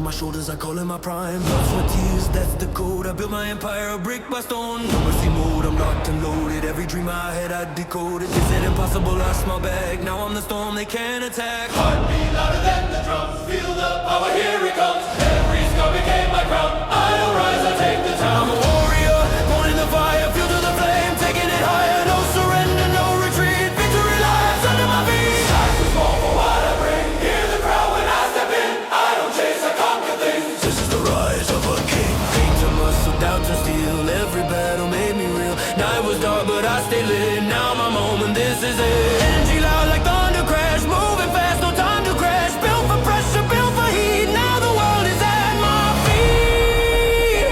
on my shoulders, I call it my prime. Blood, sweat, tears, that's the code. I built my empire brick by stone. No mercy mode, I'm locked and loaded. Every dream I had, I decoded. They said impossible, lost my bag. Now I'm the storm they can't attack. Heartbeat louder than the drums. Feel the power, here it comes. Every scar became my crown. I will rise, I take the town. I'm a warrior, born in the fire, fuel to the flame, taking it higher. No surrender, no retreat. Victory lies under my feet. Skies too small for what I bring. Hear the crowd when I step in. I don't chase, I conquer things. This is the rise of a king. Pain to muscle, doubt to steel. Every battle made me real. Night was dark, but I stayed lit. Now my moment, this is it. Energy loud like thunder crash. Moving fast, no time to crash. Built for pressure, built for heat. Now the world is at my feet.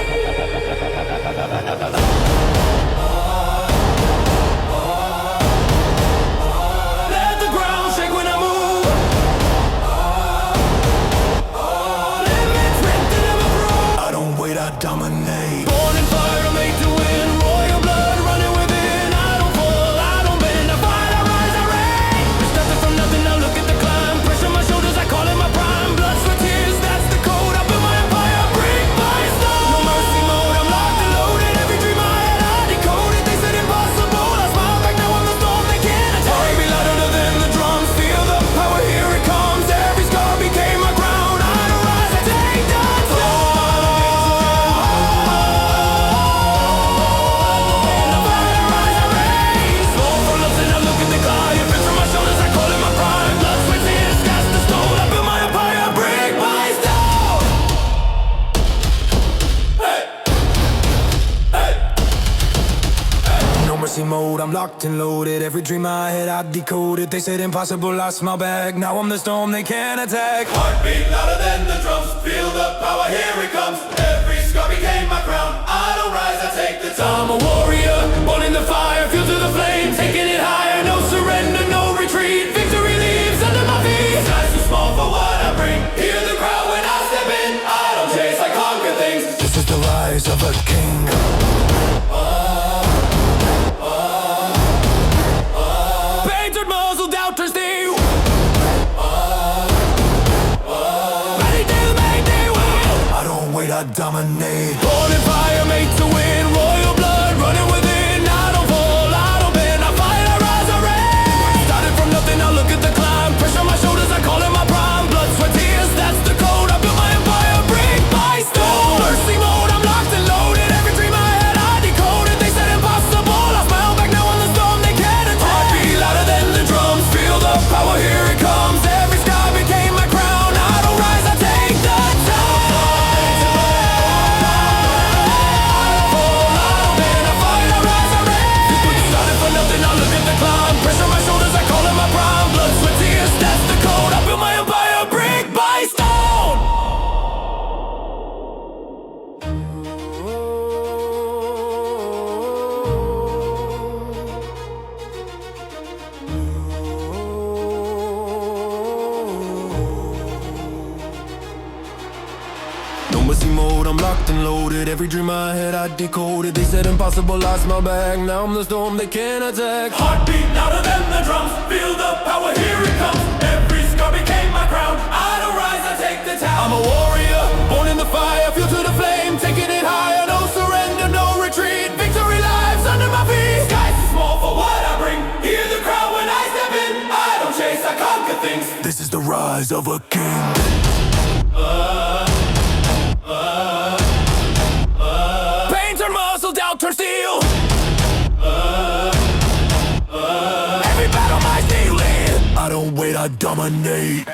Let the ground shake when I move. Limits ripped to never prove. I don't wait, I dominate. Born in fire, I'm made to win. Royal blood running within. I don't fall, I don't bend. I fight, I rise, I reign. Started from nothing, now look at the climb. Pressure my shoulders, I call it my prime. Blood, sweat, tears, that's the code. I built my empire, brick by stone. No mercy mode, I'm locked and loaded. Every dream I had, I decoded. They said impossible, I smile back, now I'm the storm they can't attack. Heartbeat louder than the drums. Feel the power, here it comes. Every scar became my crown. I don't rise, I take the throne. Mode, I'm locked and loaded. Every dream I had, I decoded. They said impossible, I smile back. Now I'm the storm they can't attack. Heartbeat louder than the drums. Feel the power, here it comes. Every scar became my crown. I don't rise, I take the I'm town. a warrior, born in the fire, fuel to the flame, taking it higher. No surrender, no retreat. Victory leaves under my feet. Skies too small for what I bring. Hear the crowd when I step in. I don't chase, I conquer things. This is the rise of a king. Painted muzzle, doubt to steel. Ready to make the will. I don't wait, I dominate. Born in fire, made to win. Royal blood running within. I don't fall, I don't bend. I fight, I rise, I reign. Started from nothing, now look at the climb. Pressure my shoulders, I call it my prime. Blood, sweat, tears, that's the code. I built my empire brick by stone. Mercy mode, I'm locked and loaded. Every dream I had, I decoded. They said impossible, I smile back, now on the storm they can't attack. Heartbeat louder than the drums. Feel the power, here it comes. Every sky became my crown. I don't rise, I take the town. Pressure my shoulders, I call it my prime. Blood, sweat, tears, that's the code. I built my empire brick by stone. No mercy mode, I'm locked and loaded. Every dream I had, I decoded. They said impossible, lost my bag. Now I'm the storm they can't attack. Heartbeat louder than the drums. Feel the power, here it comes. Every scar became my crown. I don't rise, I take the town. I'm a warrior, born in the fire, fuel to the flame, taking it higher. No surrender, no retreat. Victory lives under my feet. Skies too small for what I bring. Hear the crowd when I step in. I don't chase, I conquer things. This is the rise of a king. Painted muscle, doubt turn steel. Every battle my stealing. I don't wait, I dominate.